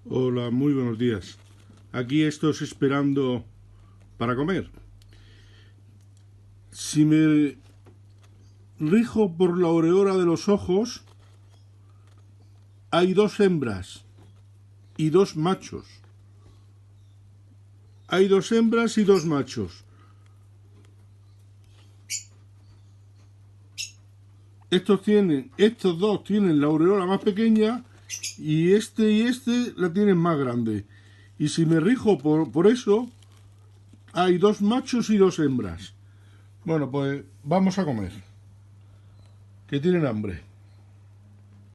Hola, muy buenos días. Aquí estoy esperando para comer. Si me rijo por la aureola de los ojos, hay dos hembras y dos machos. Hay dos hembras y dos machos. Estos dos tienen la aureola más pequeña y este la tienen más grande. Y si me rijo por eso, hay dos machos y dos hembras. Bueno, pues vamos a comer, que tienen hambre.